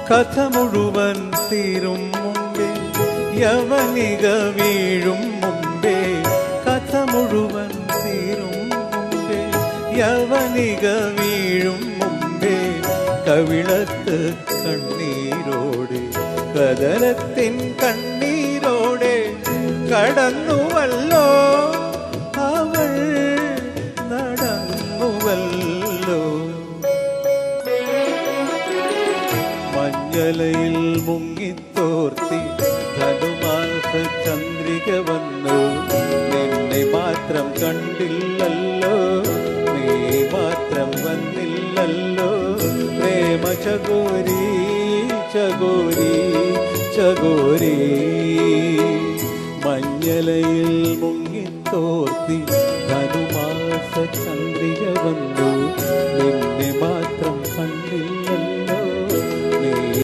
കഥ മുഴുവൻ തീരും മുമ്പേ യവനിക വീഴും മുമ്പേ, കഥ മുഴുവൻ തീരും മുമ്പേ യവനിക വീഴും മുമ്പേ, കവിളത്ത് കണ്ണീരോടെ കദനത്തിൻ കണ്ണീരോടെ കടന്നുവല്ലോ അവൾ, നടന്നുവല്ലോ. മഞ്ഞലയിൽ മുങ്ങിത്തോർത്തി ധനുമാസ ചന്ദ്രിക വന്നു, നിന്നെ മാത്രം കണ്ടില്ലല്ലോ, നീ മാത്രം വന്നില്ലല്ലോ. പ്രേമ ചകോരി ചകോരി ചകോരി, മഞ്ഞലയിൽ മുങ്ങിത്തോർത്തി ധനുമാസ ചന്ദ്രിക വന്നു, നിന്നെ മാത്രം